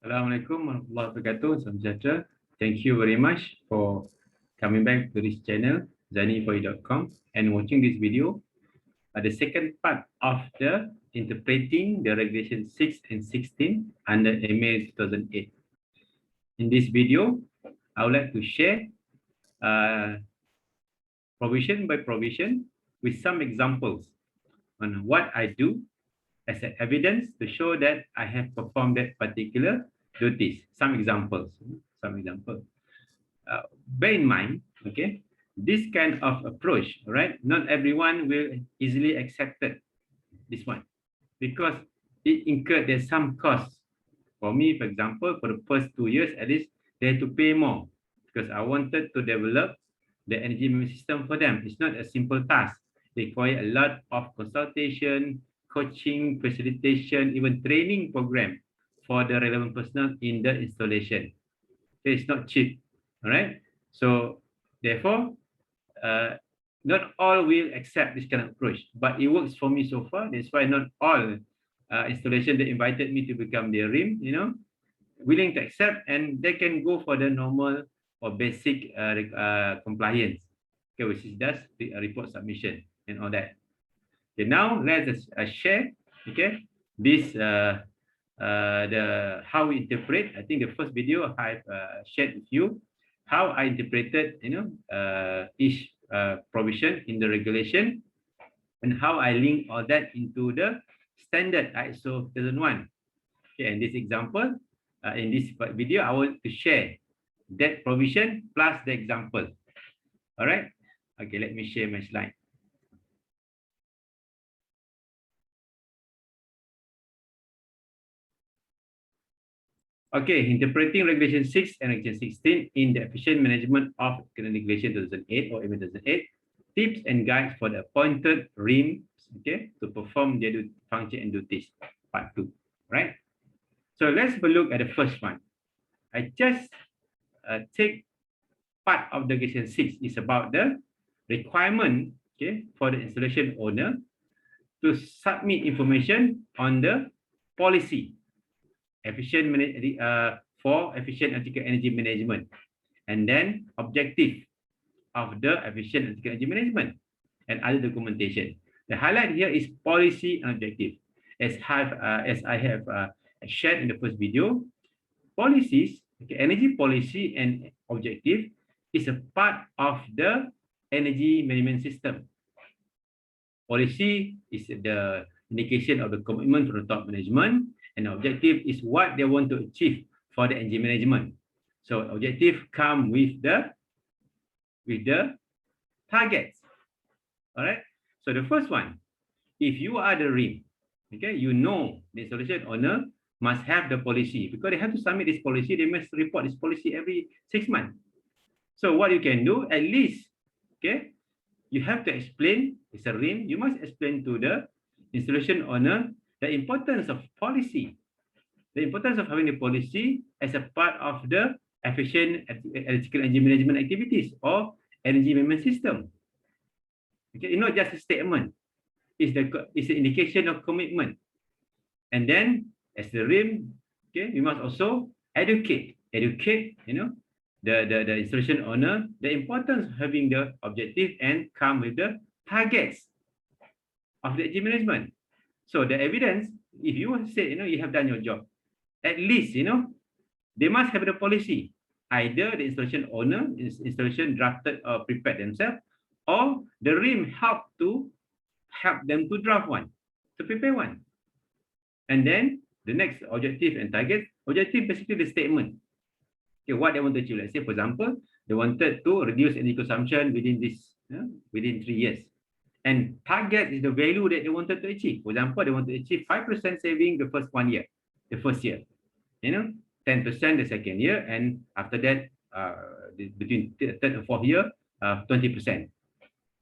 Assalamualaikum warahmatullahi wabarakatuh. Salam sejahtera. Thank you very much for coming back to this channel, zanifoy.com, and watching this video. The second part of the interpreting the regulation 6 and 16 under Emeer 2008. In this video, I would like to share provision by provision with some examples on what I do as an evidence to show that I have performed that particular duties. Some examples. Bear in mind, okay, this kind of approach, right? Not everyone will easily accept it, this one, because it incurred there's some costs. For me, for example, for the first 2 years, at least they had to pay more because I wanted to develop the energy management system for them. It's not a simple task. They require a lot of consultation, coaching, facilitation, even training program for the relevant personnel in the installation. So it's not cheap, all right? So therefore, not all will accept this kind of approach, but it works for me so far. That's why not all installation that invited me to become their RIM, willing to accept, and they can go for the normal or basic compliance, okay, which is just the report submission and all that. Okay, now let's share, okay, this the how we interpret. I think the first video I've shared with you how I interpreted, each provision in the regulation and how I link all that into the standard ISO 2001. Okay, and this example, in this video, I want to share that provision plus the example. All right. Okay, let me share my slide. Okay, interpreting regulation 6 and regulation 16 in the efficient management of regulation 2008 or Emeer 2008, tips and guides for the appointed RIMs, okay, to perform their function and duties, part 2, right? So let's have a look at the first one. I just take part of the regulation 6 is about the requirement, okay, for the installation owner to submit information on the policy for efficient electrical energy management, and then objective of the efficient electrical energy management and other documentation. The highlight here is policy and objective. As I have shared in the first video, policies, okay, energy policy and objective is a part of the energy management system. Policy is the indication of the commitment from the top management, and objective is what they want to achieve for the energy management. So objective come with the targets. All right. So the first one, if you are the RIM, okay, the installation owner must have the policy, because they have to submit this policy. They must report this policy every 6 months. So what you can do, at least, okay, you have to explain, it's a RIM, you must explain to the installation owner the importance of policy, the importance of having a policy as a part of the efficient electrical energy management activities or energy management system. Okay, it's not just a statement, it's an indication of commitment. And then as the RIM, okay, we must also educate, the installation owner, the importance of having the objective and come with the targets of the energy management. So the evidence, if you say, you have done your job, at least, they must have the policy. Either the installation owner, installation drafted or prepared themselves, or the RIM help them to draft one, to prepare one. And then the next objective and target. Objective basically the statement. Okay, what they want to achieve. Let's say, for example, they wanted to reduce energy consumption within 3 years. And target is the value that they wanted to achieve. For example, they want to achieve 5% saving the first 1 year, the first year. 10% the second year, and after that, between third and fourth year, 20%.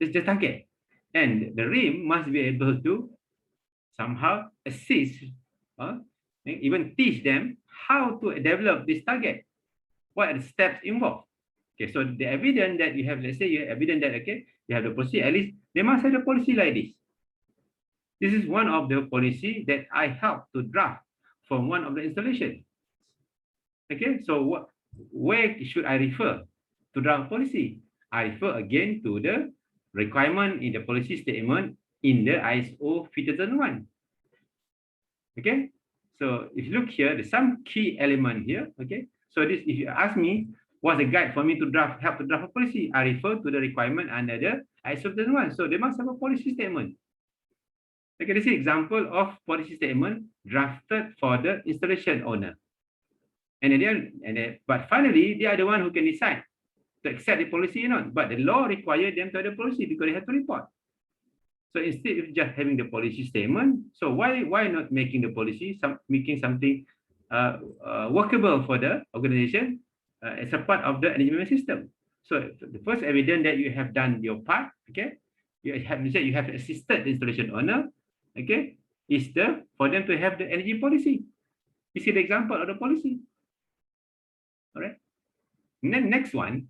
It's the target. And the RIM must be able to somehow assist, even teach them how to develop this target. What are the steps involved? Okay, so the evidence that you have, let's say you have evidence that, okay, you have the policy, at least they must have a policy like this. This is one of the policy that I helped to draft from one of the installation. Okay, so where should I refer to draft policy? I refer again to the requirement in the policy statement in the ISO 5001. Okay, so if you look here, there's some key element here. Okay, so this, if you ask me, what's the guide for me to help to draft a policy? I refer to the requirement under the ISO 5001. So they must have a policy statement. Okay, this is an example of policy statement drafted for the installation owner. But finally, they are the one who can decide to accept the policy or not. But the law requires them to have the policy because they have to report. So instead of just having the policy statement, so why not making the policy, making something workable for the organization as a part of the management system? So the first evidence that you have done your part, okay, you have assisted the installation owner, okay, is for them to have the energy policy. This is the example of the policy. All right. And then next one,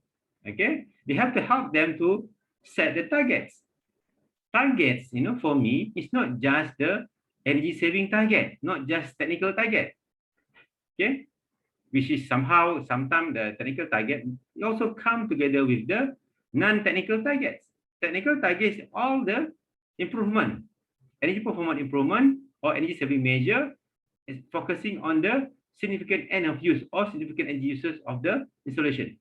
okay, they have to help them to set the targets. Targets, for me, it's not just the energy saving target, not just technical target. Okay, which is sometimes the technical target also come together with the non-technical targets. Technical targets, all the improvement, energy performance improvement or energy saving measure is focusing on the significant end of use or significant energy uses of the installation.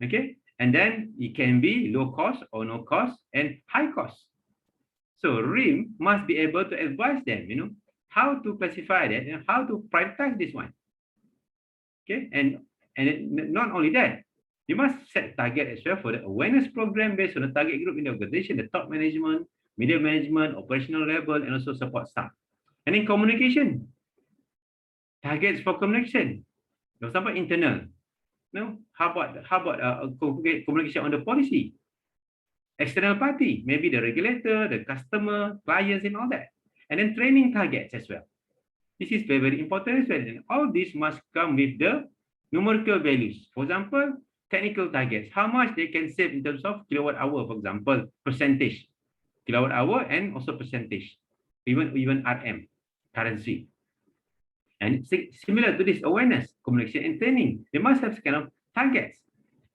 Okay, and then it can be low cost or no cost and high cost. So RIM must be able to advise them, how to classify that and how to prioritize this one. Okay, and not only that, you must set target as well for the awareness program based on the target group in the organization, the top management, middle management, operational level, and also support staff. And then communication. Targets for communication. For example, internal. How about communication on the policy? External party, maybe the regulator, the customer, clients, and all that. And then training targets as well. This is very, very important as well. And all this must come with the numerical values. For example, technical targets, how much they can save in terms of kilowatt hour, for example, percentage, kilowatt hour, and also percentage, even RM, currency. And similar to this awareness, communication, and training, they must have kind of targets.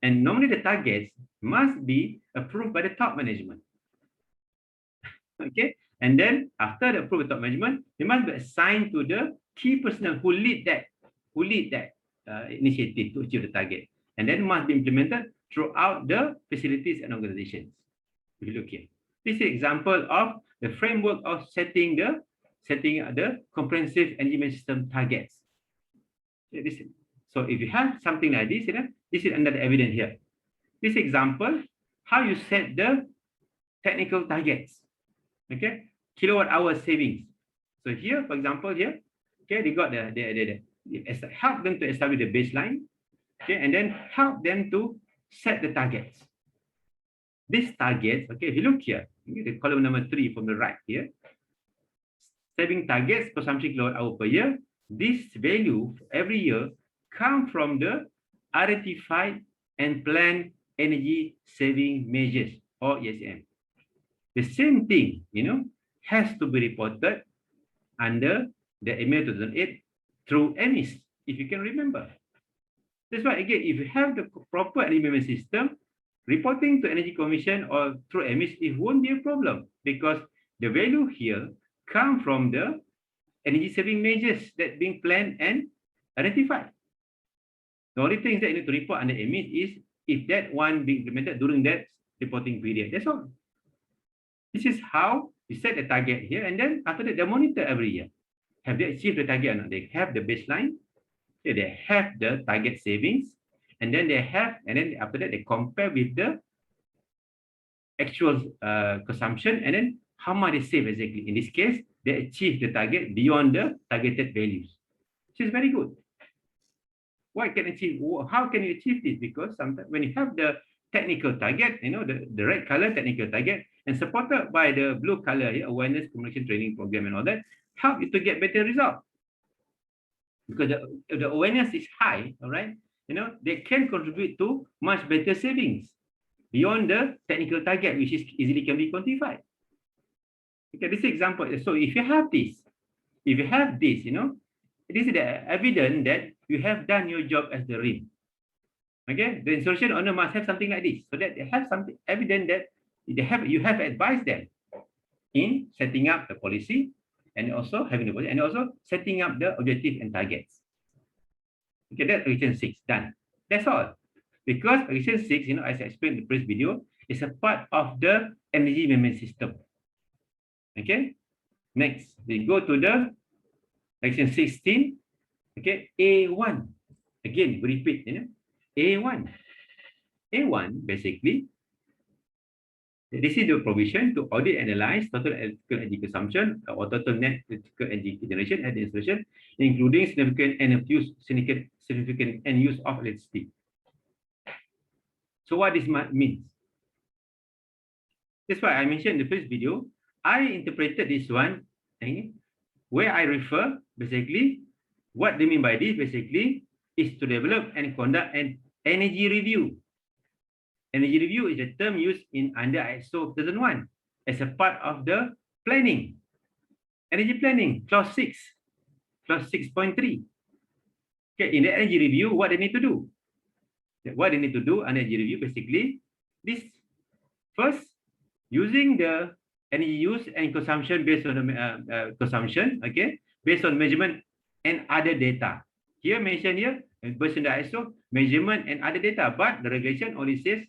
And normally the targets must be approved by the top management. Okay, and then after the approved top management, they must be assigned to the key personnel who lead that initiative to achieve the target, and then must be implemented throughout the facilities and organizations. If you look here, this is an example of the framework of setting the comprehensive energy management system targets. So if you have something like this, this is another evidence here. This example, how you set the technical targets. Okay, kilowatt hour savings. So here, for example, here, okay, they got help them to establish the baseline, okay, and then help them to set the targets. These targets, okay, if you look here, the column number 3 from the right here, saving targets, consumption kilowatt hour per year. This value every year come from the identified and planned energy saving measures or ESM. The same thing, has to be reported under the Emeer 2008 through EnMS, if you can remember. That's why, again, if you have the proper energy management system, reporting to Energy Commission or through EnMS, it won't be a problem because the value here come from the energy saving measures that being planned and identified. The only thing that you need to report under EnMS is if that one being implemented during that reporting period. That's all. This is how we set the target here, and then after that, they monitor every year. Have they achieved the target or not? They have the baseline, they have the target savings, and then after that, they compare with the actual consumption, and then how much they save exactly. In this case, they achieve the target beyond the targeted values, which is very good. How can you achieve this? Because sometimes when you have the technical target, the red color technical target, and supported by the blue color awareness, communication, training program, and all that, help you to get better result. Because the awareness is high, all right, they can contribute to much better savings beyond the technical target, which is easily can be quantified. Okay, this example. So if you have this, this is the evidence that you have done your job as the RIM. Okay, the installation owner must have something like this, so that they have something evident that you have advised them in setting up the policy and also having the policy and also setting up the objective and targets. Okay, that's Section 6 done. That's all. Because Section 6, as I explained in the previous video, is a part of the energy management system. Okay. Next, we go to the Section 16. Okay, A1. Again, we repeat. A1. A1 basically, this is the provision to audit and analyze total electrical energy consumption or total net electrical energy generation at the installation, including significant end use, significant end use of electricity. So what this means? That's why I mentioned in the first video. I interpreted this one where I refer basically what they mean by this basically is to develop and conduct an energy review. Energy review is a term used in under ISO 2001 as a part of the planning. Energy planning, clause 6, clause 6.3. Okay, in the energy review, what they need to do? What they need to do under energy review, basically, this first, using the energy use and consumption based on the consumption, okay, based on measurement and other data. Here mentioned here, based on the ISO, measurement and other data, but the regulation only says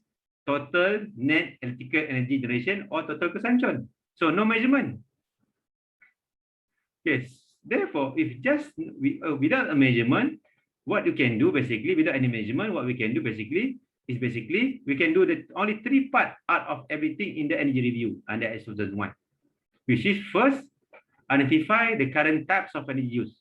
total net electrical energy generation or total consumption. So no measurement. Yes. Therefore, if just without a measurement, what you can do basically, without any measurement, what we can do basically is we can do the only 3 parts out of everything in the energy review under ISO 2001, which is first, identify the current types of energy use.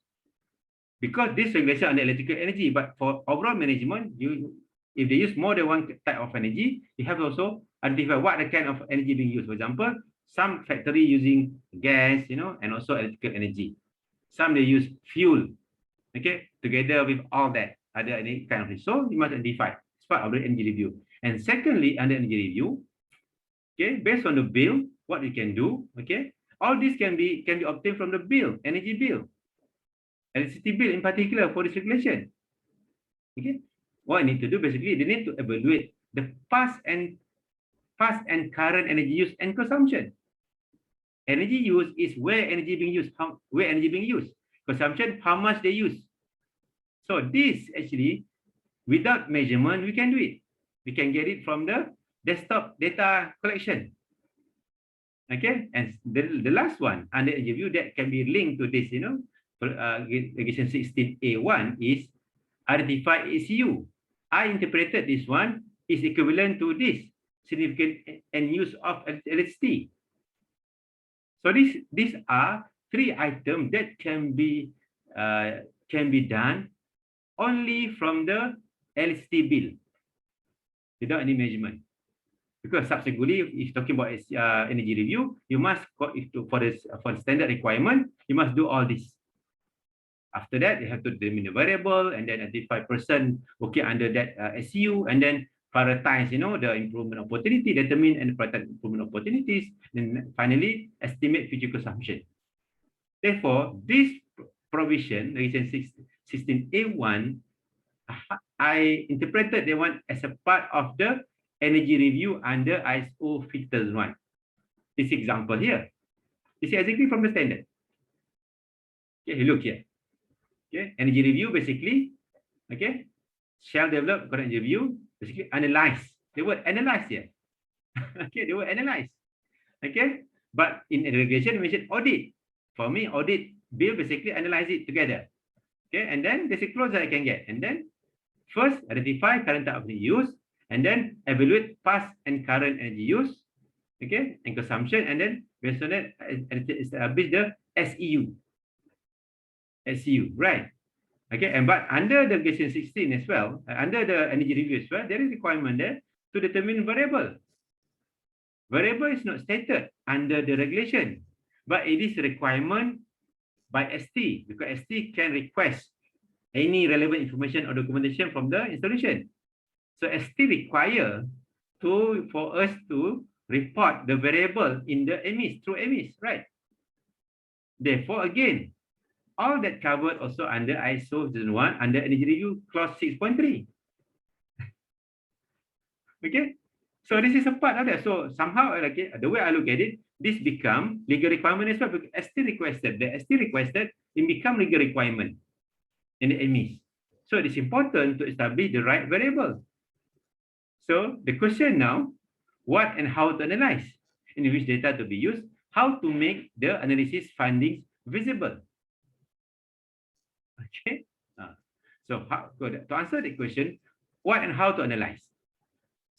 Because this regulation under electrical energy, but for overall management, if they use more than one type of energy, you have to also identify what the kind of energy being used. For example, some factory using gas, and also electrical energy. Some they use fuel, okay, together with all that other any kind of. So you must identify. It's part of the energy review. And secondly, under energy review, okay, based on the bill, what we can do, okay, all this can be obtained from the bill, energy bill, electricity bill in particular for this regulation. Okay, what I need to do basically, they need to evaluate the past and current energy use and consumption. Energy use is where energy being used, where energy being used. Consumption, how much they use. So this actually, without measurement, we can do it. We can get it from the desktop data collection. Okay, and the last one under energy review that can be linked to this, regulation 16A1 is identify ECU. I interpreted this one is equivalent to this significant end use of electricity. So these are 3 items that can be done only from the electricity bill without any measurement. Because subsequently, if talking about energy review, you must for the standard requirement, you must do all this. After that, you have to determine the variable and then identify person working under that SU, and then prioritize, the improvement opportunity, determine and prioritize improvement opportunities, and finally estimate future consumption. Therefore, this provision, regulation 16A1, I interpreted the one as a part of the energy review under ISO 5001. This example here, this is exactly from the standard. Okay, look here. Okay, energy review basically, okay, shall develop current energy review, basically analyze. The word analyze here. Okay, the word analyze. Okay, but in regulation, we mentioned audit. For me, audit bill basically analyze it together. Okay, and then there's a clause that I can get. And then first, identify current type of energy use, and then evaluate past and current energy use, okay, and consumption, and then based on that, establish the SEU. SEU, right? Okay, and but under the regulation 16 as well, under the energy review as well, there is requirement there to determine variable. Variable is not stated under the regulation, but it is a requirement by ST, because ST can request any relevant information or documentation from the installation. So ST require for us to report the variable in the EnMS through EnMS, right? Therefore, again, all that covered also under ISO 2001 under energy review clause 6.3. Okay, so this is a part of that. So somehow, okay, the way I look at it, this become legal requirement as well, because ST requested, the ST requested, it become legal requirement in the EnMS. So it is important to establish the right variable. So the question now, what and how to analyze, in which data to be used, how to make the analysis findings visible. Okay, so how to answer the question, what and how to analyze.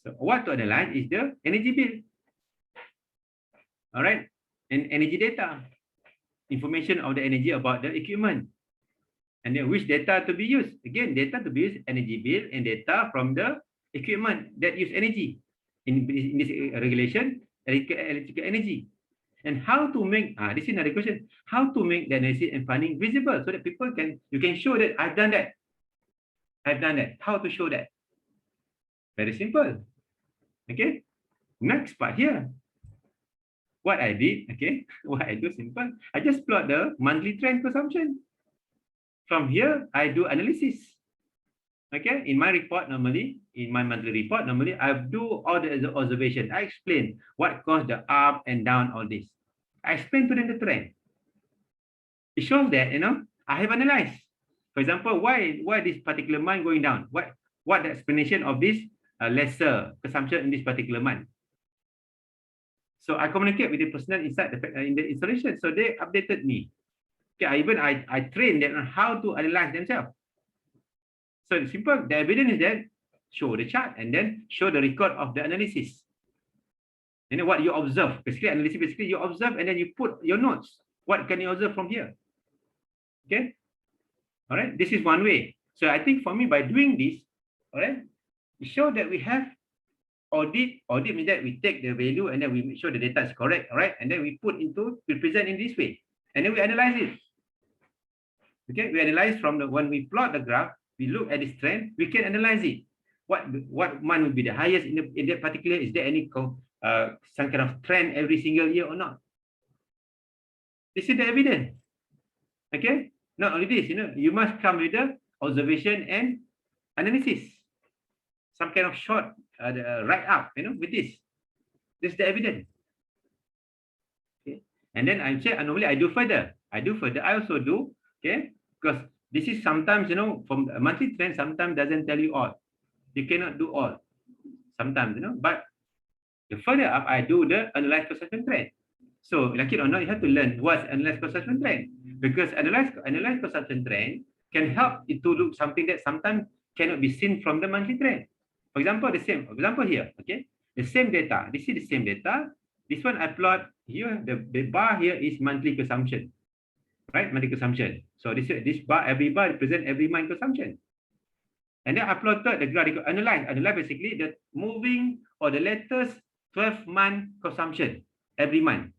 So what to analyze is the energy bill, all right, and energy data, information of the energy about the equipment, and then which data to be used. Again, data to be used, energy bill and data from the equipment that use energy. In this regulation, electrical energy. And how to make, this is another question, how to make the analysis and finding visible so that people can, you can show that I've done that. I've done that. How to show that? Very simple. Okay. Next part here. What I did, okay, what I do simple. I just plot the monthly trend consumption. From here, I do analysis. Okay, in my report normally, in my monthly report normally, I do all the observation. I explain what caused the up and down, all this. I explain to them the trend. It shows that, you know, I have analyzed. For example, why this particular month going down? What the explanation of this lesser consumption in this particular month? So I communicate with the personnel inside in the installation. So they updated me. Okay, I trained them on how to analyze themselves. So it's simple. The evidence is that show the chart and then show the record of the analysis. And then what you observe. Basically, analysis, basically you observe and then you put your notes. What can you observe from here? Okay. All right. This is one way. So I think for me, by doing this, all right, we show that we have audit. Audit means that we take the value and then we make sure the data is correct. All right. And then we present in this way. And then we analyze it. Okay. We analyze from when we plot the graph, we look at this trend, we can analyze it. What month will be the highest in that particular? Is there any some kind of trend every single year or not? This is the evidence. Okay. Not only this, you know, you must come with the observation and analysis. Some kind of short write up, you know, with this. This is the evidence. Okay. And then I say, normally I do further. I also do, okay, because this is sometimes, you know, from a monthly trend, sometimes doesn't tell you all. You cannot do all. Sometimes, you know, but the further up, I do the analyzed consumption trend. So, like it or not, you have to learn what's analyzed consumption trend. Because analyzed consumption trend can help it to look something that sometimes cannot be seen from the monthly trend. For example, the same example here, okay? The same data. This is the same data. This one I plot here, the bar here is monthly consumption. Right, monthly consumption. So this bar, every bar represent every month consumption. And then I plotted the graph, analyze basically the moving or the latest 12-month consumption every month.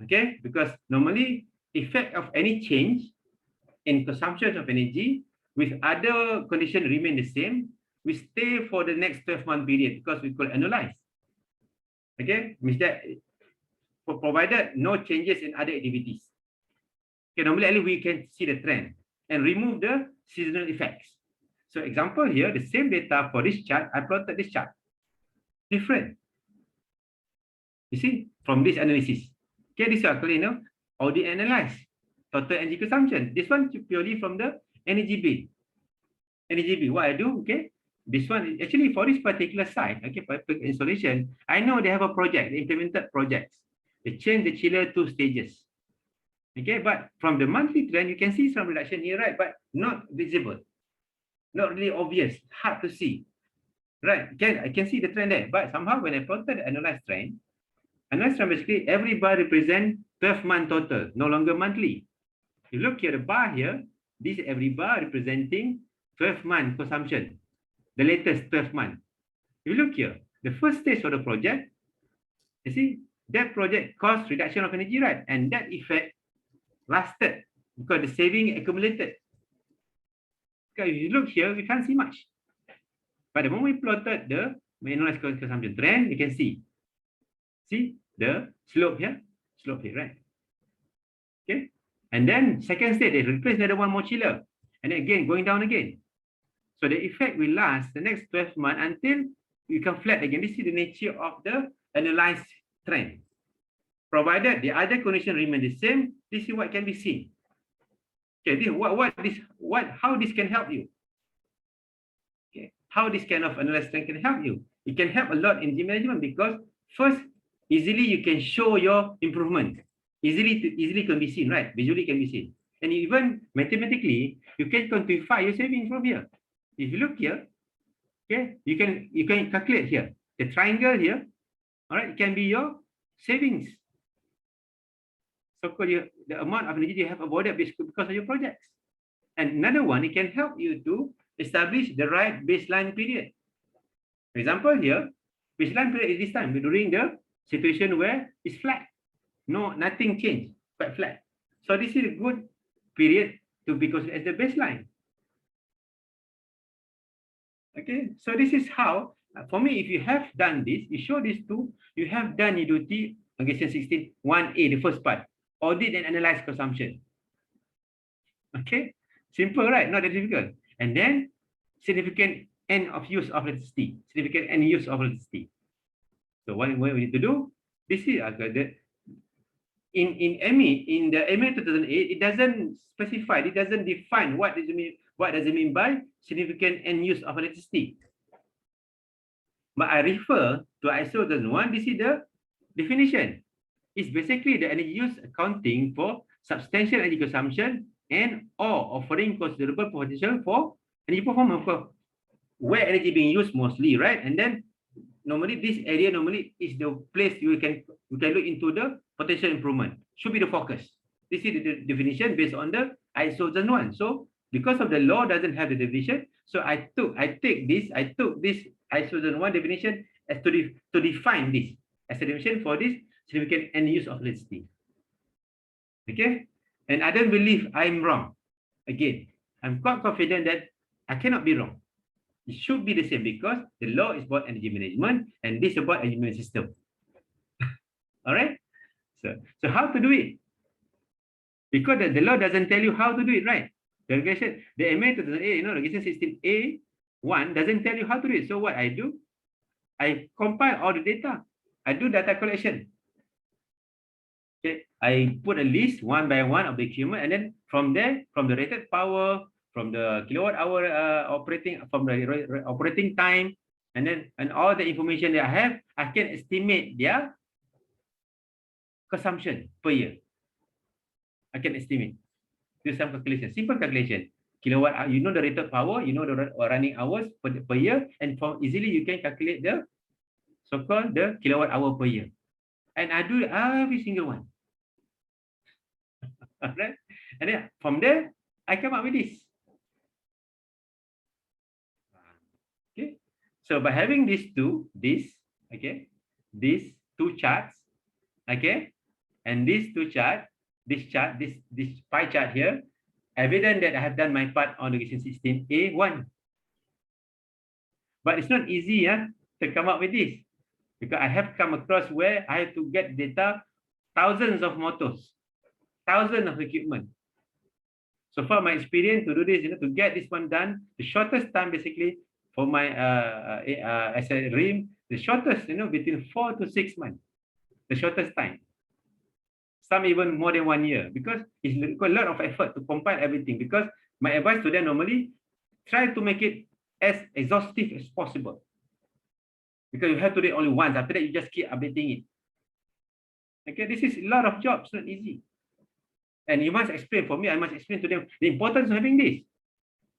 Okay, because normally effect of any change in consumption of energy with other conditions remain the same, we stay for the next 12-month period because we call analyze. Okay, means that provided no changes in other activities. Okay, normally we can see the trend and remove the seasonal effects. So example here, the same data for this chart, I plotted this chart. Different. You see, from this analysis. Okay, this is actually, you know, audit analyze. Total energy consumption. This one purely from the energy bill. Energy bill, what I do, okay? This one, actually for this particular site, okay, for installation, I know they have a project, they implemented projects. They changed the chiller 2 stages. Okay, but from the monthly trend, you can see some reduction here, right? But not visible, not really obvious, hard to see, right? I can see the trend there, but somehow when I plotted the analyzed trend basically every bar represents 12-month total, no longer monthly. You look here, the bar here, this every bar representing 12-month consumption, the latest 12 months. You look here, the first stage of the project, you see, that project cost reduction of energy, right? And that effect lasted because the saving accumulated. Okay, if you look here, we can't see much. But the moment we plotted the analyzed consumption trend, you can see the slope here, right? Okay. And then second stage, they replace another one more chiller. And then again, going down again. So the effect will last the next 12 months until you come flat again. This is the nature of the analyzed trend. Provided the other condition remain the same, this is what can be seen. Okay, how this can help you? Okay, how this kind of analyzed trend can help you? It can help a lot in gym management because first, easily you can show your improvement. Easily can be seen, right? Visually can be seen. And even mathematically, you can quantify your savings from here. If you look here, okay, you can calculate here. The triangle here, all right, it can be your savings. So the amount of energy you have avoided because of your projects. And another one, it can help you to establish the right baseline period. For example, here, baseline period is this time during the situation where it's flat. No, nothing changed, quite flat. So this is a good period to be considered as the baseline. Okay, so this is how, for me, if you have done this, you show this to, you have done your duty on question 16, 1A, the first part, audit and analyze consumption. Okay, simple, right? Not that difficult. And then significant end of use of electricity, significant end use of electricity. So what we need to do, this is in Emeer, in the Emeer 2008, it doesn't specify, it doesn't define what does it mean by significant end use of electricity. But I refer to ISO 2001, this is the definition. It's basically the energy use accounting for substantial energy consumption and or offering considerable potential for energy performance, for where energy being used mostly, right? And then normally this area normally is the place you can look into the potential improvement. Should be the focus. This is the definition based on the ISO 2001. So because of the law doesn't have the definition, so I took this ISO 2001 definition as to define this as a definition for this significant end use of electricity. Okay, and I don't believe I'm wrong. Again, I'm quite confident that I cannot be wrong. It should be the same because the law is about energy management and this is about energy management system. All right. So how to do it? Because the law doesn't tell you how to do it, right? The regulation, the Emeer 2008, regulation 16A1 doesn't tell you how to do it. So what I do, I compile all the data. I do data collection. Okay, I put a list one by one of the equipment, and then from there, from the rated power, from the kilowatt hour operating, from the operating time, and all the information that I have, I can estimate their consumption per year. I can estimate. Do some calculation, simple calculation. Kilowatt, you know the rated power, you know the running hours per year, and from easily you can calculate the so-called the kilowatt hour per year. And I do every single one. Right? And then from there, I come up with this. Okay. So by having these two charts, okay, and these two charts, this pie chart here, evident that I have done my part on the question 16A1. But it's not easy to come up with this, because I have come across where I have to get data, thousands of motors, thousands of equipment. So far, my experience to do this, to get this one done, the shortest time basically for my as a RIM, the shortest, between 4 to 6 months, the shortest time. Some even more than 1 year, because it's quite a lot of effort to compile everything. Because my advice to them normally, try to make it as exhaustive as possible. Because you have to do it only once. After that, you just keep updating it. Okay, this is a lot of jobs, not easy. And you must explain, for me, I must explain to them the importance of having this.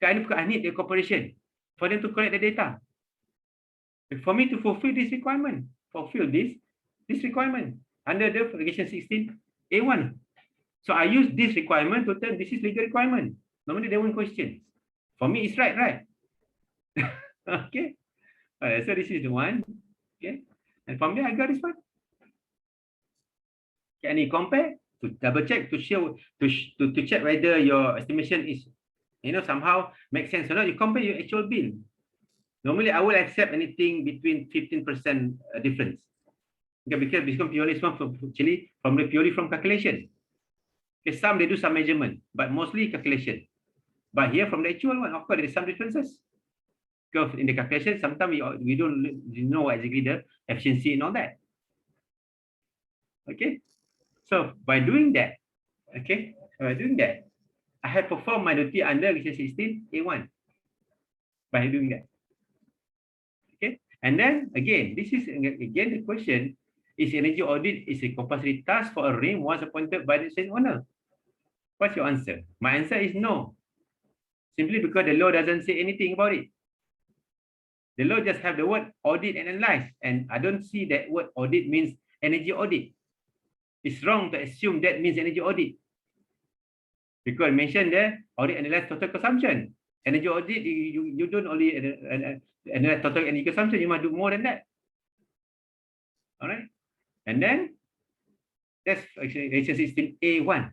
I need the cooperation for them to collect the data. For me to fulfill this requirement, this requirement under the regulation 16A1. So I use this requirement to tell this is legal requirement. Normally they won't question. For me, it's right. Okay. So this is the one. Okay. And from there, I got this one. Can you compare? To double check, to show, to check whether your estimation is, somehow makes sense or not. You compare your actual bill. Normally, I will accept anything between 15% difference. Okay, because purely from calculation. Okay, some they do some measurement, but mostly calculation. But here from the actual one, of course, there is some differences. Because in the calculation, sometimes we don't know exactly the efficiency and all that. Okay, so by doing that, okay, by doing that, I have performed my duty under Section 16 A1 by doing that. Okay, and then again, this is again the question: is energy audit is a compulsory task for a RIM once appointed by the same owner? What's your answer? My answer is no. Simply because the law doesn't say anything about it. The law just have the word audit and analyze, and I don't see that word audit means energy audit. It's wrong to assume that means energy audit. Because mentioned there, audit analyze total consumption. Energy audit, you don't only analyze total energy consumption, you must do more than that. All right. And then that's actually Section 16 A1.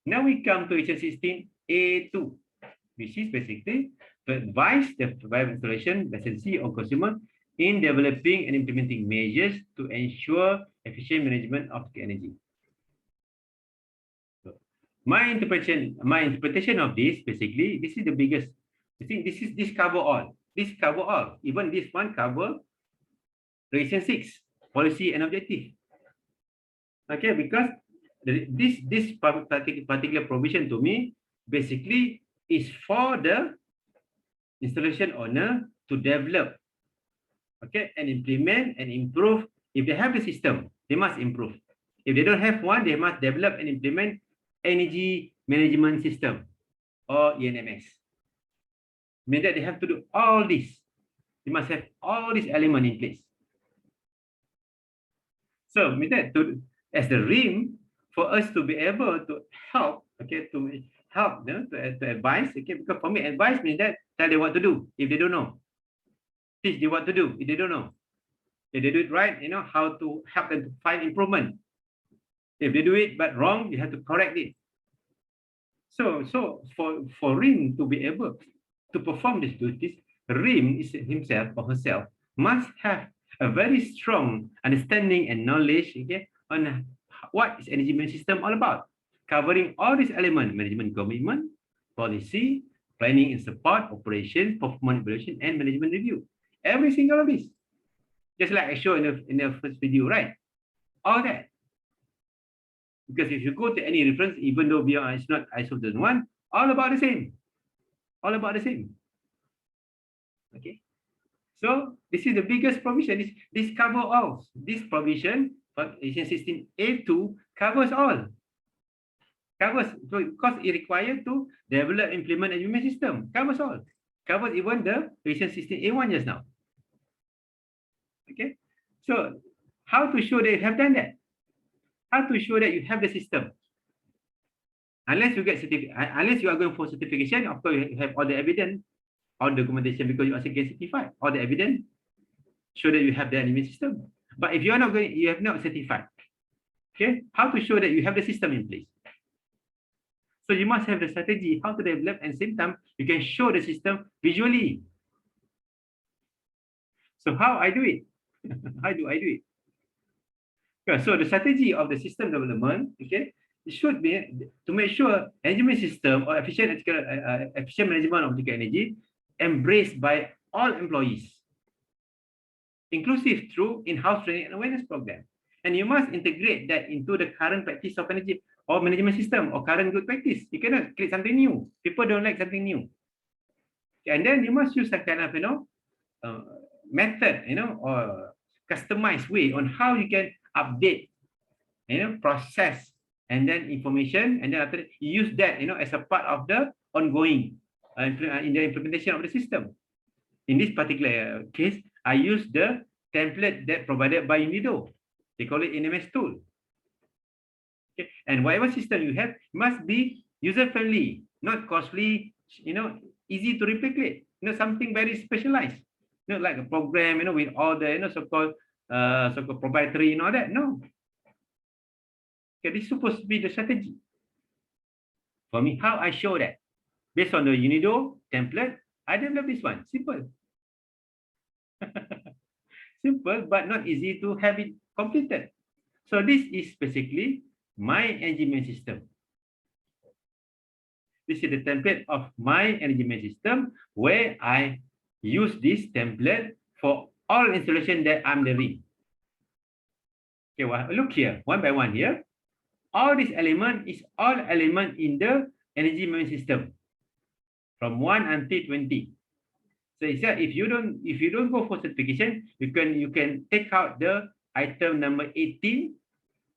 Now we come to Section 16 A2, which is basically to advise the provider installation licensee or consumer in developing and implementing measures to ensure efficient management of the energy. So my interpretation of this, basically, this is the biggest. I think this cover all. This cover all. Even this one cover Regulation 6, policy and objective. Okay, because this particular provision to me basically is for the installation owner to develop, okay, and implement and improve. If they have the system, they must improve. If they don't have one, they must develop and implement energy management system or EnMS. Means that they have to do all this. They must have all these elements in place. So means that as the RIM, for us to be able to help, okay, to help them to advise, okay, because for me, advice means that tell them what to do if they don't know. Teach them what to do if they don't know. If they do it right, you know, how to help them to find improvement. If they do it but wrong, you have to correct it. So for RIM to be able to perform these duties, RIM is himself or herself must have a very strong understanding and knowledge, okay, on what is energy management system all about, covering all these elements: management commitment, policy, planning and support, operation, performance evaluation, and management review. Every single of this, just like I showed in the first video, right? All that. Because if you go to any reference, even though it's not ISO 2001, all about the same. All about the same. Okay. So this is the biggest provision. This covers all. This provision, Section 16A2 covers all. Covers because it required to develop, implement a human system. Covers all. Covers even the Section 16A1 just now. Okay. So how to show that you have done that? How to show that you have the system? Unless you get unless you are going for certification, of course you have all the evidence, all documentation, because you are getting certified. All the evidence show that you have the EnMS system. But if you are not going, you have not certified. Okay, how to show that you have the system in place? So you must have the strategy how to develop, and same time you can show the system visually. So how I do it? How do I do it? Okay, so the strategy of the system development, okay, it should be to make sure energy system or efficient management of electrical energy embraced by all employees, inclusive through in-house training and awareness program. And you must integrate that into the current practice of energy or management system or current good practice. You cannot create something new. People don't like something new. And then you must use some kind of, method, or customized way on how you can update, process, and then information, and then after that, you use that, as a part of the ongoing in the implementation of the system. In this particular case, I use the template that provided by Unido. They call it EnMS tool. Okay. And whatever system you have must be user-friendly, not costly, easy to replicate. Something very specialized. Like a program, with all the, so-called proprietary and all that. No. Okay, this is supposed to be the strategy. For me, how I show that? Based on the Unido template, I develop this one. Simple. Simple, but not easy to have it completed. So this is basically my engagement system. This is the template of my energy management system where I use this template for all installation that I'm doing. Okay, well, look here, one by one here. All these element is all element in the energy management system from 1 until 20. So it's that if you don't go for certification, you can take out the item number 18,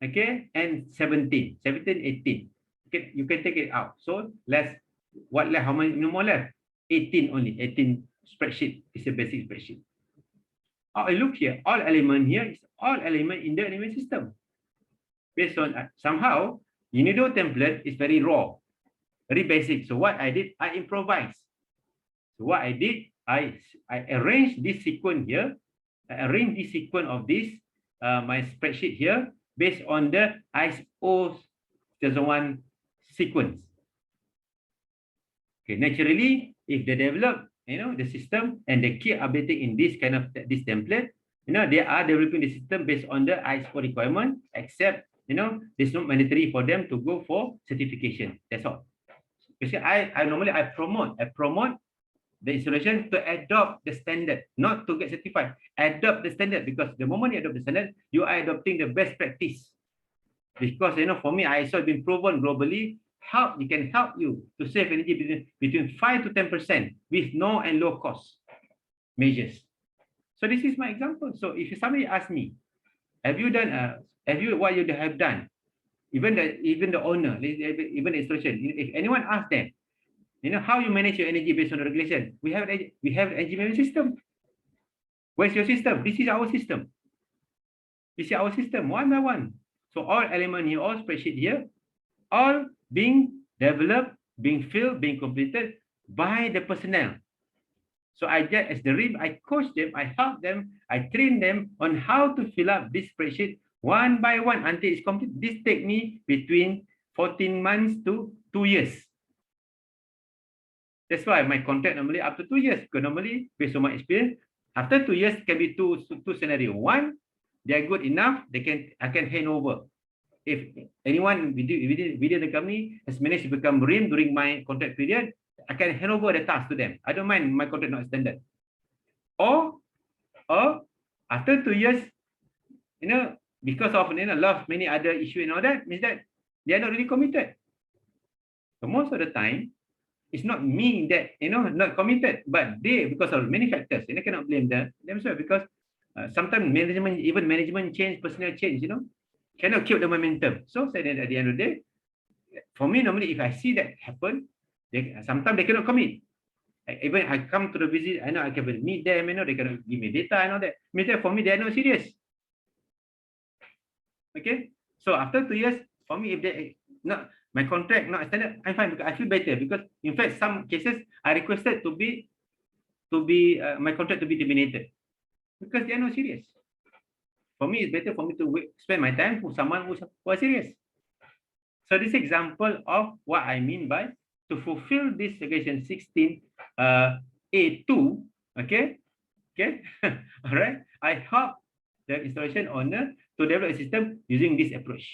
okay, and 17, 18. Okay, you can take it out. So how many no more left? 18 only. 18 spreadsheet. It's a basic spreadsheet. Oh, look here, all element here is all element in the element system. Based on somehow, Unido template is very raw, very basic. So what I did, I improvised. So what I did, I arranged this sequence here. I arranged this sequence of this my spreadsheet here based on the ISO 2001 sequence. Okay, naturally, if they develop, the system and they keep updating in this kind of this template, they are developing the system based on the ISO requirement, except it's not mandatory for them to go for certification. That's all. Because I normally promote the installation to adopt the standard, not to get certified. Adopt the standard, because the moment you adopt the standard, you are adopting the best practice. Because for me, ISO has been proven globally. It can help you to save energy between 5 to 10% with no and low cost measures. So this is my example. So if somebody asks me, what you have done? Even the owner, even the installation, if anyone asks them, how you manage your energy based on the regulation, we have energy management system. Where's your system? This is our system. This is our system, one by one. So all element here, all spreadsheet here, all being developed, being filled, being completed by the personnel. So I get as the RIM, I coach them, I help them, I train them on how to fill up this spreadsheet one by one until it's complete. This take me between 14 months to 2 years. That's why my contract normally up to 2 years. Because normally, based on my experience, after 2 years can be two scenarios. One, they are good enough, I can hand over. If anyone within the company has managed to become RIM during my contract period, I can hand over the task to them. I don't mind my contract not extended. Or after 2 years, because of many other issues and all that, means that they are not really committed. So most of the time, it's not me that not committed, but they, because of many factors, and I cannot blame themselves, because sometimes management change, personnel change, cannot keep the momentum. So at the end of the day, for me, normally if I see that happen, sometimes they cannot commit. Even I come to the visit, I know I can meet them, they cannot give me data and all that. Means that for me, they are not serious. Okay, so after 2 years, for me, if they not my contract not extended, I'm fine, because I feel better, because in fact some cases I requested to be my contract to be terminated because they are not serious. For me, it's better for me to spend my time with someone who are serious. So this example of what I mean by to fulfill this regulation 16 A2, okay, all right, I help the installation owner to develop a system using this approach.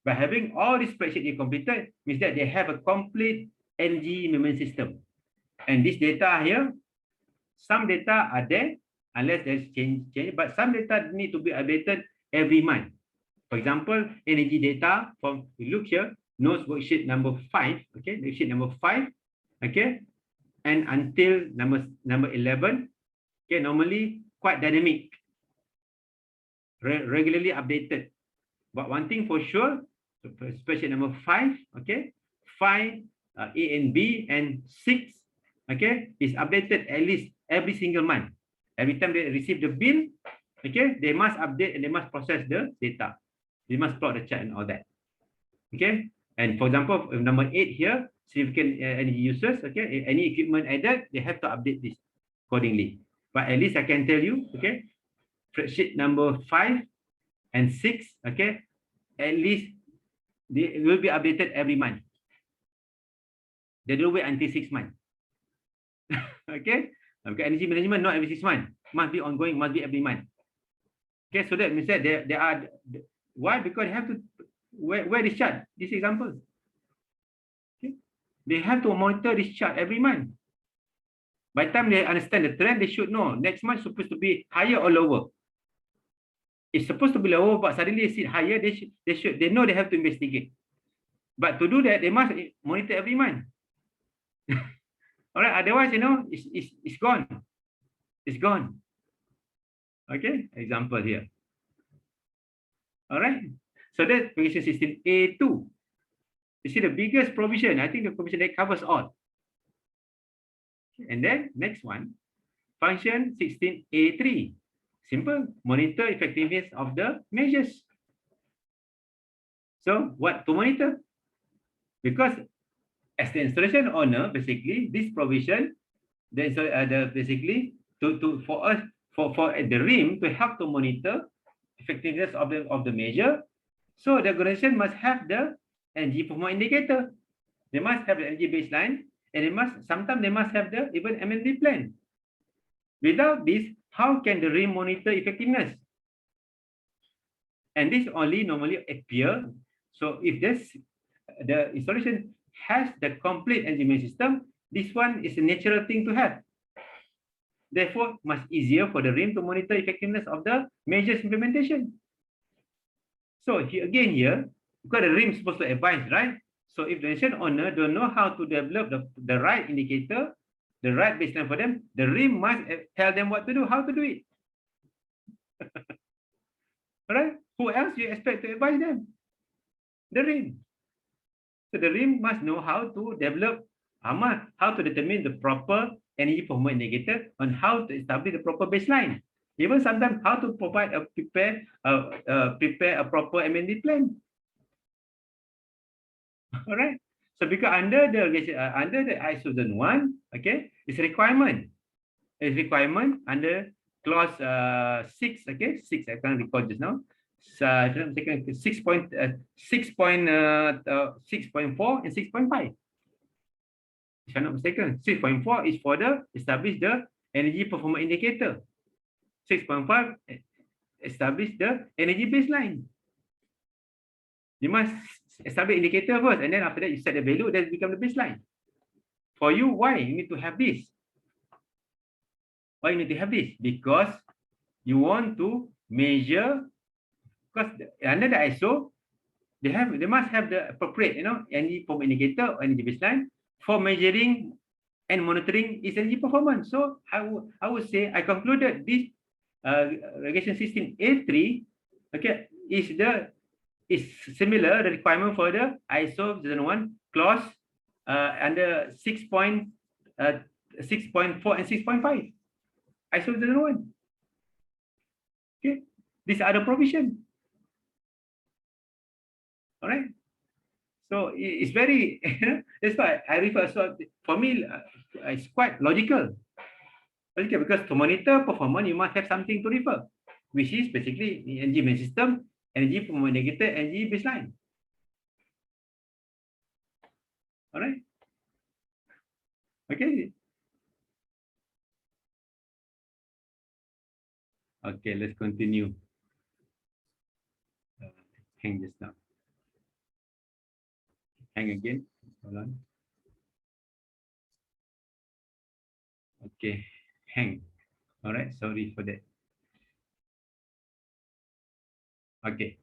By having all this spreadsheet completed, means that they have a complete energy management system. And this data here, some data are there unless there's change, but some data need to be updated every month. For example, energy data from, we look here, notes worksheet number 5, okay, worksheet number 5, okay, and until number 11, okay, normally quite dynamic, regularly updated. But one thing for sure, spreadsheet number 5, okay, 5, A and B, and 6, okay, is updated at least every single month. Every time they receive the bill, okay, they must update and they must process the data. They must plot the chart and all that. Okay, and for example, number 8 here, significant energy users, okay, any equipment added, they have to update this accordingly. But at least I can tell you, okay, spreadsheet number 5 and 6, okay, at least they will be updated every month. They don't wait until 6 months. Okay, energy management not every 6 months, must be ongoing, must be every month. Okay, so that means that they are, why? Because they have to wear this chart, this example. Okay, they have to monitor this chart every month. By the time they understand the trend, they should know next month supposed to be higher or lower. It's supposed to be lower, but suddenly they see it higher, they know they have to investigate. But to do that, they must monitor every month. All right, otherwise, it's gone. It's gone. Okay, example here. All right, so that's provision 16A2. You see the biggest provision. I think the provision that covers all. And then next one, function 16A3. Simple, monitor effectiveness of the measures. So what to monitor? Because as the installation owner, basically this provision, basically for the RIM to help to monitor effectiveness of the measure. So the organization must have the energy performance indicator. They must have the energy baseline, and sometimes they must have the even MND plan. Without this, how can the RIM monitor effectiveness? And this only normally appear. So if the installation has the complete energy management system, this one is a natural thing to have. Therefore, much easier for the RIM to monitor effectiveness of the measures implementation. So here, because the RIM is supposed to advise, right? So if the installation owner don't know how to develop the right indicator, the right baseline for them, the RIM must tell them what to do, how to do it. All right? Who else you expect to advise them? The RIM. So the RIM must know how to develop, how to determine the proper energy performance indicator, on how to establish the proper baseline. Even sometimes how to prepare a proper MND plan. All right. So because under the ISO Zone 1, okay, it's a requirement. It's requirement under clause 6, okay, 6. I can't recall just now. 6.4 and 6.5. If I'm not mistaken, 6.4 is for the establish the energy performance indicator. 6.5 establish the energy baseline. You must establish indicator first, and then after that you set the value, then become the baseline. For you, why you need to have this? Why you need to have this? Because you want to measure. Because under the ISO, they must have the appropriate, energy performance indicator or energy baseline for measuring and monitoring its energy performance. So I would say I concluded this regulation 16A3, okay, is similar the requirement for the ISO 1 clause under 6.4 and 6.5 ISO 1. Okay, these are the provision. All right. So it's very, that's why I refer. So for me, it's quite logical. Because to monitor performance, you must have something to refer, which is basically the energy management system, energy performance indicator, energy baseline. All right. Okay. Okay, let's continue. Hang just now. Hang again. Hold on. Okay, hang. All right, sorry for that. Okay.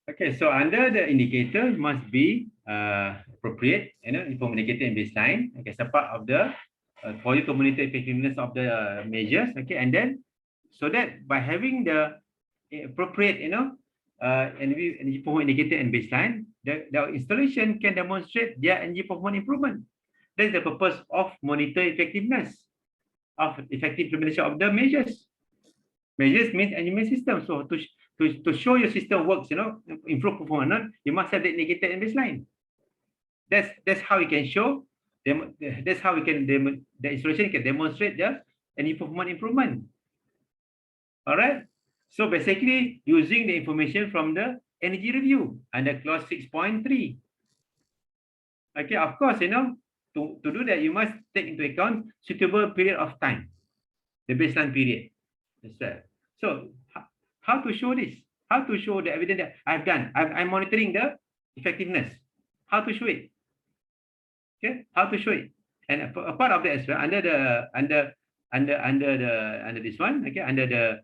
Okay, so under the indicator must be appropriate, inform indicator and baseline. Okay, as a part of the for you to monitor effectiveness of the measures. Okay, and then so that by having the appropriate, energy performance indicator and baseline, the installation can demonstrate their energy performance improvement. That's the purpose of monitor effectiveness of effective implementation of the measures. Measures means energy system. So to show your system works, improve performance, you must have the indicator and baseline. That's how you can show them. That's how we can the installation can demonstrate the energy performance improvement. All right. So basically, using the information from the energy review under clause 6.3. Okay, of course, to do that, you must take into account suitable period of time, the baseline period. That's right. So how to show this? How to show the evidence that I've done? I'm monitoring the effectiveness. How to show it? Okay, how to show it? And a part of that as well, under this one, okay, under the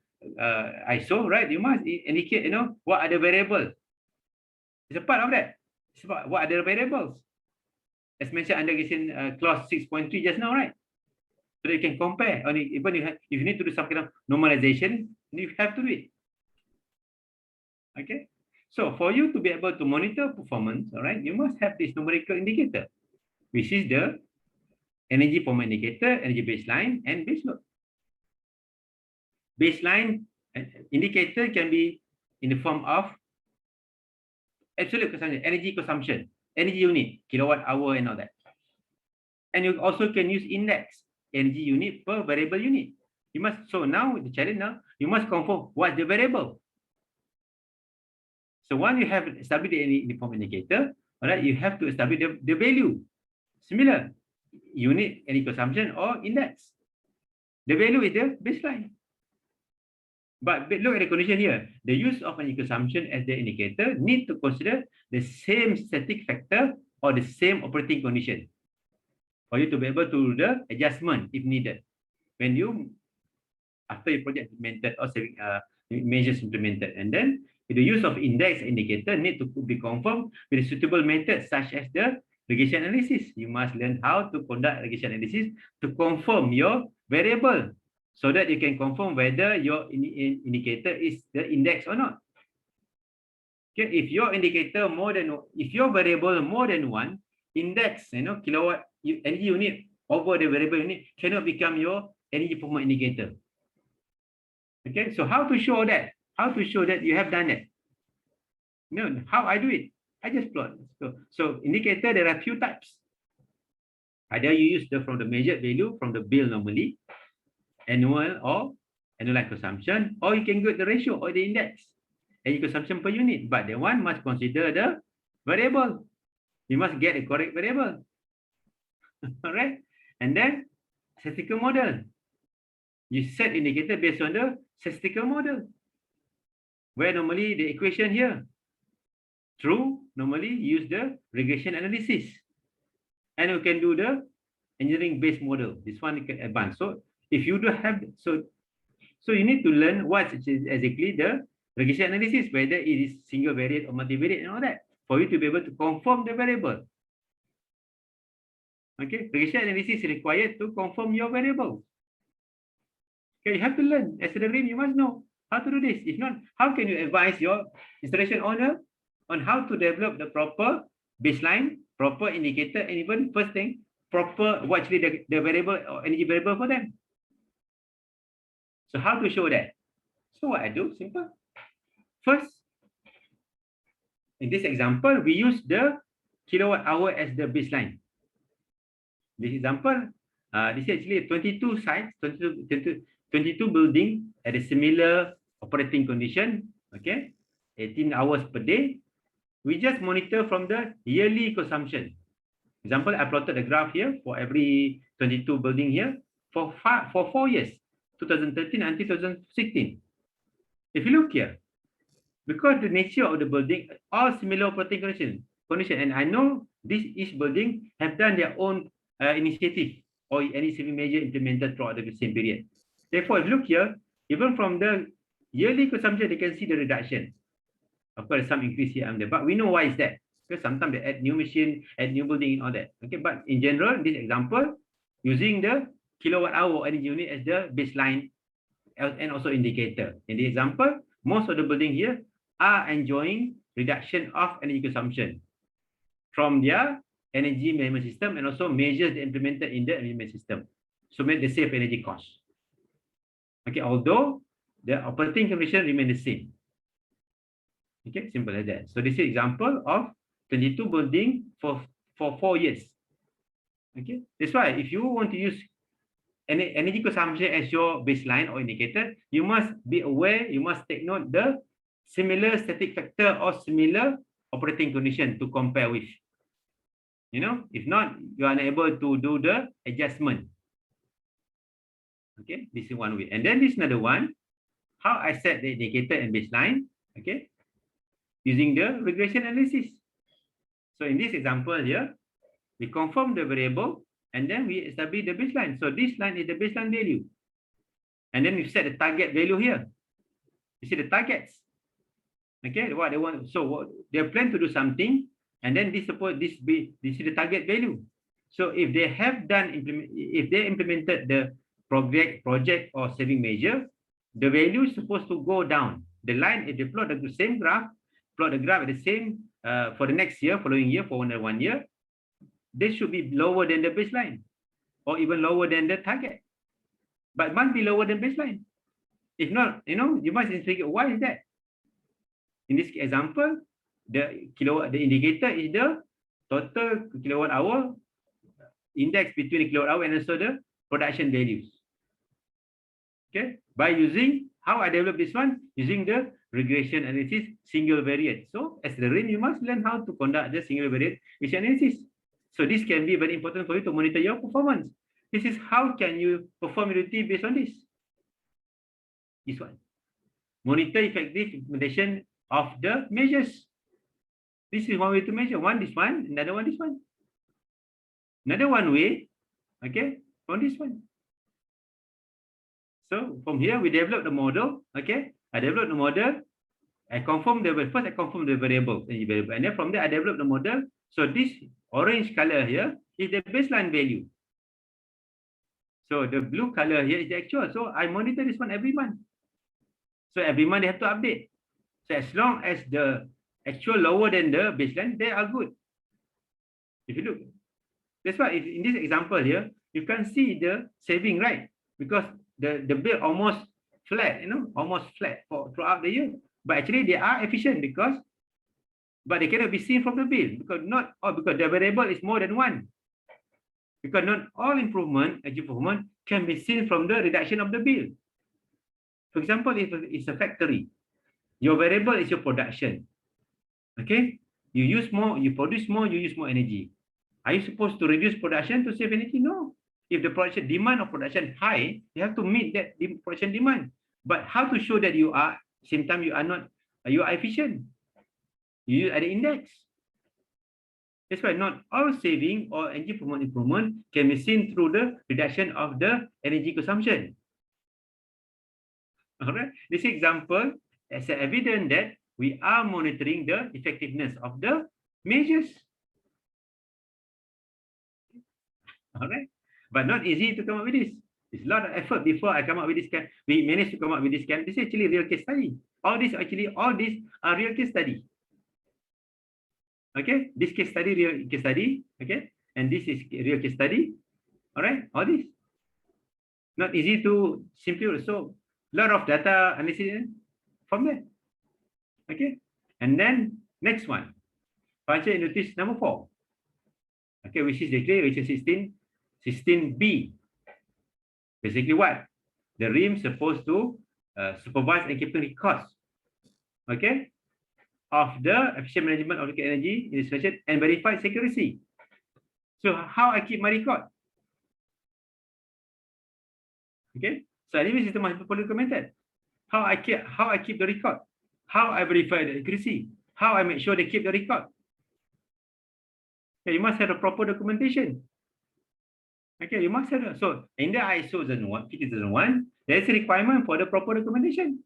ISO, right? You must indicate, you know, what are the variables. It's a part of that. It's about what are the variables, as mentioned under clause 6.3 just now, right? So you can compare. Only even if you need to do some kind of normalization, you have to do it. Okay. So for you to be able to monitor performance, all right, you must have this numerical indicator, which is the energy performance indicator, energy baseline, and base load. Baseline indicator can be in the form of absolute consumption, energy unit, kilowatt hour, and all that. And you also can use index, energy unit per variable unit. You must, so now the challenge now, you must confirm what's the variable. So once you have established the uniform indicator, all right, you have to establish the value. Similar, unit energy consumption or index. The value is the baseline. But look at the condition here. The use of energy consumption as the indicator need to consider the same static factor or the same operating condition for you to be able to do the adjustment if needed. When you, after your project implemented or measures implemented, and then the use of index indicator need to be confirmed with a suitable method such as the regression analysis. You must learn how to conduct regression analysis to confirm your variable, so that you can confirm whether your indicator is the index or not. Okay, if your indicator if your variable more than one, index, you know, kilowatt energy unit over the variable unit cannot become your energy performance indicator. Okay, so how to show that? How to show that you have done it? No, how I do it? I just plot. So indicator, there are few types. Either you use from the measured value from the bill normally, annual or annualized consumption, or you can get the ratio or the index, energy consumption per unit. But the one must consider the variable. You must get a correct variable. All right. And then statistical model. You set indicator based on the statistical model, where normally the equation here, true, normally use the regression analysis. And you can do the engineering based model. This one you can advance. So if you do have, so you need to learn what is exactly the regression analysis, whether it is single variate or multivariate and all that, for you to be able to confirm the variable. Okay, regression analysis is required to confirm your variable. Okay, you have to learn. As a degree, you must know how to do this. If not, how can you advise your installation owner on how to develop the proper baseline, proper indicator, and even first thing, proper what actually the variable or energy variable for them. So how to show that? So what I do, simple. First, in this example, we use the kilowatt hour as the baseline. This example, this is actually 22 sites, 22 building at a similar operating condition, okay, 18 hours per day. We just monitor from the yearly consumption. Example, I plotted a graph here for every 22 building here for 4 years, 2013 until 2016. If you look here, because the nature of the building, all similar operating condition, and I know each building have done their own initiative or any civil measure implemented throughout the same period. Therefore, if you look here, even from the yearly consumption, they can see the reduction. Of course, some increase here and there, but we know why is that. Because sometimes they add new machine, add new building and all that. Okay, but in general, this example, using the kilowatt hour energy unit as the baseline and also indicator. In the example, most of the building here are enjoying reduction of energy consumption from their energy management system and also measures implemented in the energy management system. So make the save energy cost. Okay, although the operating condition remain the same. Okay, simple as that. So this is example of 22 building for 4 years. Okay, that's why if you want to use energy consumption as your baseline or indicator, you must be aware, you must take note the similar static factor or similar operating condition to compare with. You know, if not, you are unable to do the adjustment. Okay, this is one way. And then this is another one, how I set the indicator and baseline, okay, using the regression analysis. So in this example here, we confirm the variable, and then we establish the baseline. So this line is the baseline value. And then we set the target value here. You see the targets. Okay, what they want. So what they plan to do something, and then this is the target value. So if they have done if they implemented the project or saving measure, the value is supposed to go down. The line, if they plot the same graph, plot the graph at the same for the next year, following year, for 1 year, they should be lower than the baseline, or even lower than the target, but must be lower than baseline. If not, you must figure why is that. In this example, the indicator is the total kilowatt hour index between the kilowatt hour and also the production values. Okay, by using how I develop this one, using the regression analysis single variate. So as the RIM, you must learn how to conduct the single variate analysis. So this can be very important for you to monitor your performance. This is how can you perform utility based on this. This one. Monitor effective implementation of the measures. This is one way to measure. One this one, another one this one. Another one way, okay, on this one. So from here we develop the model. Okay, I develop the model. I confirm the variable, and then from there I develop the model. So this orange color here is the baseline value. So the blue color here is the actual. So I monitor this one every month. So every month they have to update. So as long as the actual lower than the baseline, they are good. If you look, that's why in this example here, you can see the saving, right? Because the bill almost flat, almost flat throughout the year. But actually they are efficient but they cannot be seen from the bill because the variable is more than one. Because not all energy improvement can be seen from the reduction of the bill. For example, if it's a factory, your variable is your production. Okay, you use more, you produce more, you use more energy. Are you supposed to reduce production to save energy? No. If the production demand of production high, you have to meet that production demand. But how to show that you are, same time you are efficient? You use at the index. That's why not all saving or energy improvement can be seen through the reduction of the energy consumption. All right. This example is evidence that we are monitoring the effectiveness of the measures. All right. But not easy to come up with this. It's a lot of effort before I come up with this. We managed to come up with this. This is actually real case study. All these are real case study. Okay, this case study, real case study. Okay, and this is real case study. All right, all this. Not easy to simply also a lot of data analysis from there. Okay, and then next one, budget notice number 4. Okay, which is 16B. Basically what? The RIM supposed to supervise and keep records. Okay, of the efficient management of energy installation and verified accuracy. So how I keep my record? Okay, so anyway, system must be fully documented. How I keep the record? How I verify the accuracy? How I make sure they keep the record? Okay, you must have a proper documentation. Okay, you must have. So in the ISO 50001, there's a requirement for the proper documentation.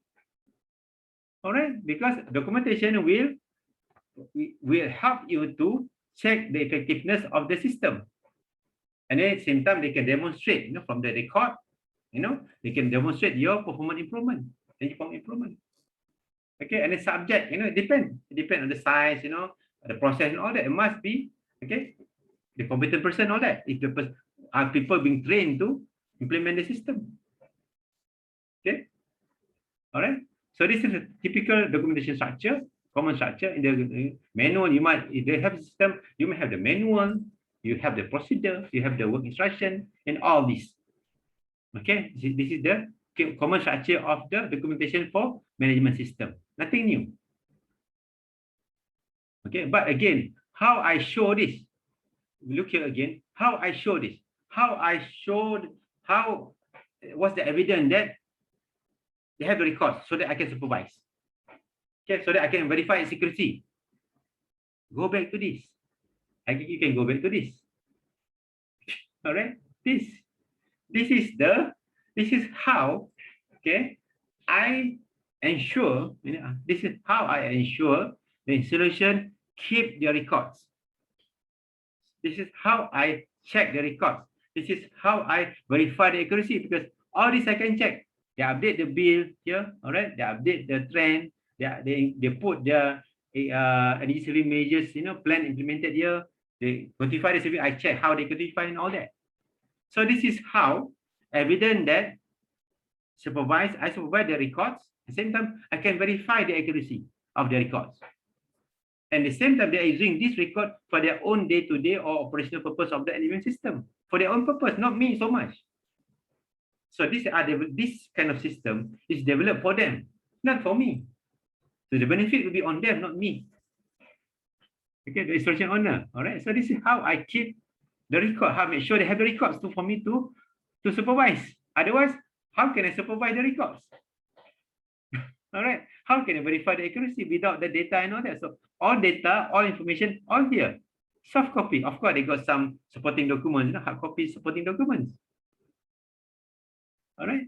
All right, because documentation will help you to check the effectiveness of the system, and then at the same time they can demonstrate, from the record, they can demonstrate your performance improvement, Okay, and the subject, it depends on the size, the process and all that. It must be the competent person, all that. If the are people being trained to implement the system. Okay, all right. So this is a typical documentation structure, common structure. In the manual, if they have a system, you may have the manual, you have the procedure, you have the work instruction, and all this. Okay, this is the common structure of the documentation for management system. Nothing new. Okay, but again, how I show this? Look here again. How I show this? What's the evidence that they have the records so that I can supervise? Okay, so that I can verify security. Go back to this. You can go back to this. All right. This is how, okay, I ensure, this is how I ensure the institution keep the records. This is how I check the records. This is how I verify the accuracy, because all this I can check. They update the bill here, all right? They update the trend. They put their administrative measures, plan implemented here. They quantify the service. I check how they quantify and all that. So this is how evident that I supervise the records. At the same time, I can verify the accuracy of the records. And at the same time, they are using this record for their own day-to-day or operational purpose of the EnMS system. For their own purpose, not me so much. So this kind of system is developed for them, not for me. So the benefit will be on them, not me. Okay, the instruction owner. All right. So this is how I keep the record, how I make sure they have the records for me to supervise. Otherwise, how can I supervise the records? All right. How can I verify the accuracy without the data and all that? So all data, all information, all here. Soft copy. Of course, they got some supporting documents, hard copy supporting documents. All right.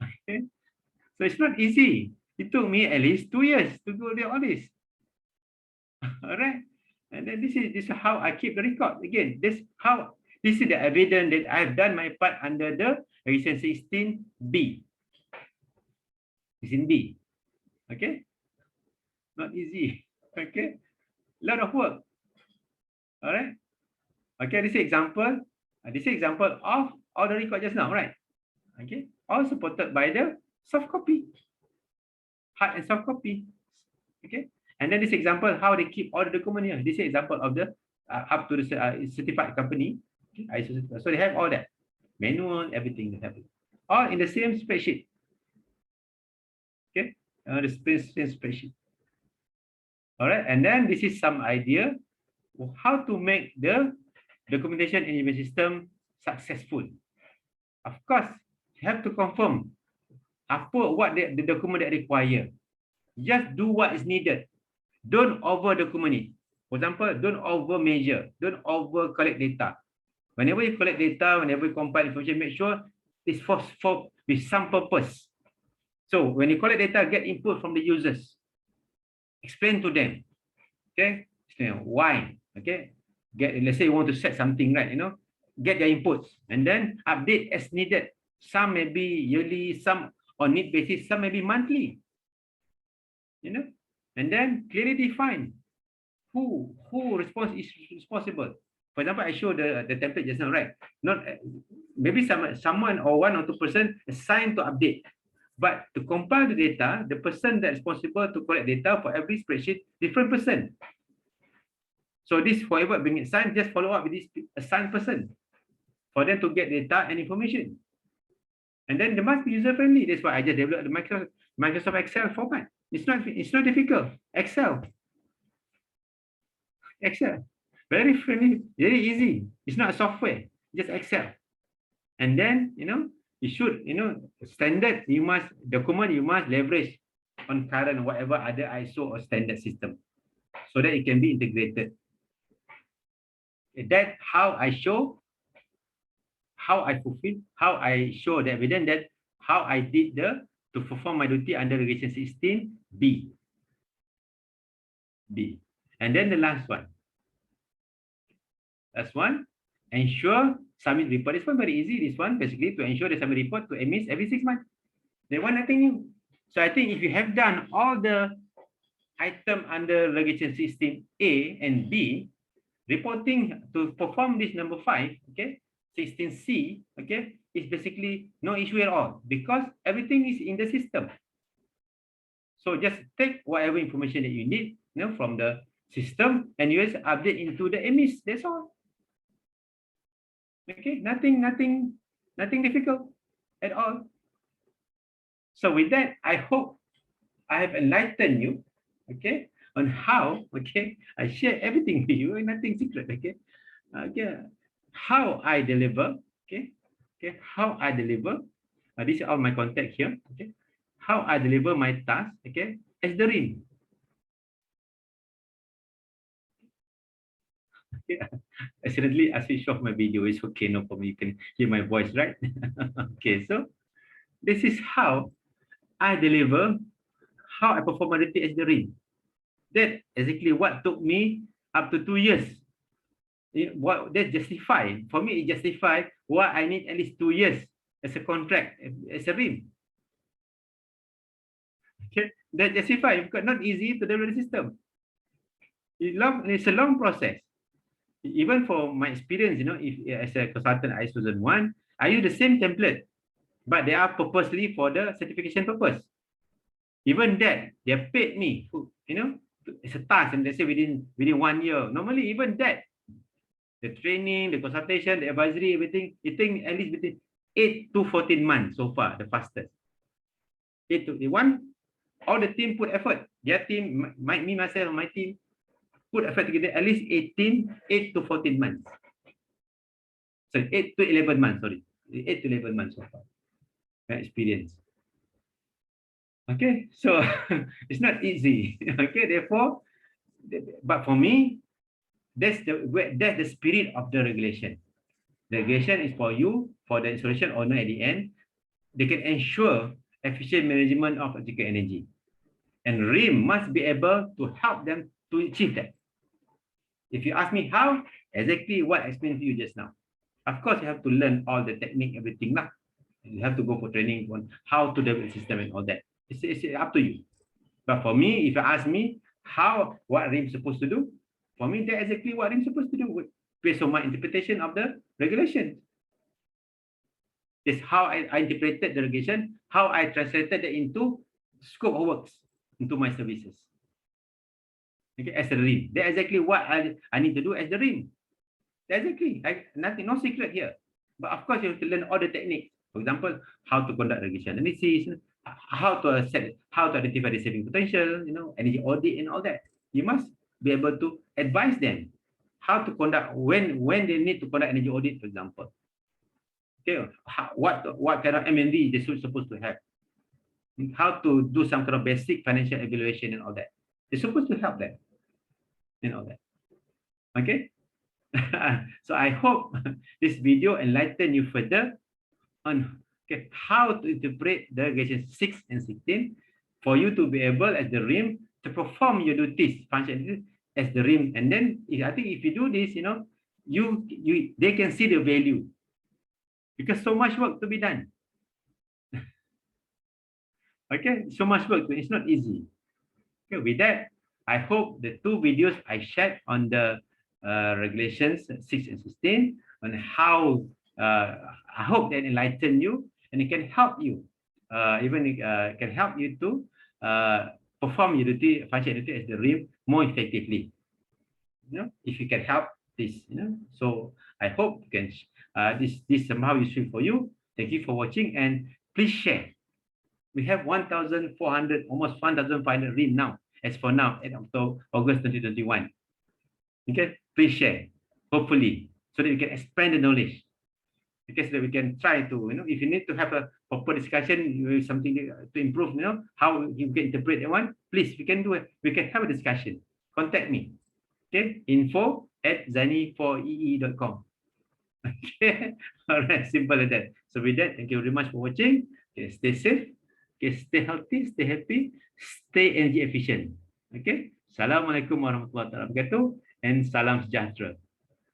Okay. So it's not easy. It took me at least 2 years to go do all this. All right. And then this is how I keep the record. Again, this is the evidence that I've done my part under the Regulation 16B. It's in B. Okay. Not easy. Okay. A lot of work. All right. Okay. This is example. This is example of all the record just now, right? Okay. All supported by the soft copy, hard and soft copy. Okay. And then this example how they keep all the document here. This is example of the up to the certified company. Okay. So they have all that manual, everything that happens, all in the same spreadsheet. Okay. The same spreadsheet. All right. And then this is some idea of how to make the documentation enablement system successful. Of course, you have to confirm what the document that require. Just do what is needed. Don't over document it. For example, don't over measure. Don't over collect data. Whenever you collect data, whenever you compile information, make sure it's for with some purpose. So when you collect data, get input from the users. Explain to them. Okay, explain why. Okay, let's say you want to set something, right? Get their inputs and then update as needed. Some may be yearly, some on need basis, some may be monthly. And then clearly define who is responsible. For example, I show the template just now, right? Not maybe someone or 1 or 2 person assigned to update, but to compile the data, the person that's responsible to collect data for every spreadsheet, different person. So this forever being assigned, just follow up with this assigned person for them to get data and information. And then they must be user friendly. That's why I just developed the Microsoft Excel format. It's not difficult. Excel, very friendly, very easy. It's not a software, just Excel. And then you should standard. You must leverage on current whatever other ISO or standard system, so that it can be integrated. That's how I show, how I fulfill, how I show the evidence that how I did to perform my duty under Regulation 16B. And then the last one. Ensure submit report. This one very easy. This one basically to ensure the submit report to EnMS every 6 months. They want nothing new. So I think if you have done all the item under Regulation 16A and B, reporting to perform this number 5, okay, 16C, okay, is basically no issue at all because everything is in the system. So just take whatever information that you need, from the system and you just update into the EnMS. That's all. Okay, nothing difficult at all. So with that, I hope I have enlightened you, okay, on how, okay, I share everything with you, nothing secret, okay, how I deliver, okay, how I deliver. These are all my contact here, okay, how I deliver my task, okay, as the RIN. Accidentally, I switch off my video. It's okay, no problem. You can hear my voice, right? Okay, so this is how I deliver, how I perform my duty as the rim. That exactly what took me up to 2 years. What that justify for me, it justify why I need at least 2 years as a contract as a rim. Okay, that justify because not easy to develop the system. It's a long process. Even for my experience, if as a consultant ISO 2001, I use the same template, but they are purposely for the certification purpose. Even that, they paid me, it's a task, and they say within 1 year. Normally, even that, the training, the consultation, the advisory, everything, it takes at least between 8 to 14 months so far, the fastest. 8 to 1, all the team put effort. Their team, me, myself, my team, put effort together at least 8 to 14 months. So 8 to 11 months, sorry. 8 to 11 months so far. Experience. Okay, so it's not easy. Okay, therefore, but for me, that's the spirit of the regulation. The regulation is for you, for the installation owner at the end. They can ensure efficient management of electrical energy. And RIM must be able to help them to achieve that. If you ask me how, exactly what I explained to you just now. Of course, you have to learn all the technique, everything. You have to go for training on how to develop the system and all that. It's up to you. But for me, if you ask me what RIM is supposed to do, for me, that's exactly what RIM is supposed to do based on my interpretation of the regulation. It's how I interpreted the regulation, how I translated it into scope of works, into my services. Okay, as a RIM. That's exactly what I need to do as the RIM. Exactly. Nothing, no secret here. But of course, you have to learn all the techniques. For example, how to conduct regulation analysis, how to identify the saving potential, energy audit and all that. You must be able to advise them how to conduct when they need to conduct energy audit, for example. Okay, what kind of MNV they should supposed to have. How to do some kind of basic financial evaluation and all that. They're supposed to help them and all that. Okay. So I hope this video enlighten you further on how to interpret the regulation 6 and 16 for you to be able as the RIM to perform your duties, function as the RIM. And then I think if you do this, they can see the value because so much work to be done. Okay, so much work. It's not easy. Okay, with that, I hope the 2 videos I shared on the regulations 6 and 16 on how I hope that enlighten you and it can help you can help you to perform your duty, function duty as the RIM more effectively. If you can help this, So I hope you can this somehow useful for you. Thank you for watching and please share. We have 1,400, almost 1,500 RIM now, as for now, at August 2021. Okay, please share, hopefully, so that we can expand the knowledge. Because that we can try to, if you need to have a proper discussion with something to improve, how you can interpret that one, please, we can do it. We can have a discussion. Contact me. Okay, info@zani4ee.com. Okay, all right, simple as that. So with that, thank you very much for watching. Okay, stay safe. Okay, stay healthy, stay happy, stay energy efficient. Okay, Assalamualaikum warahmatullahi wabarakatuh, and salam sejahtera.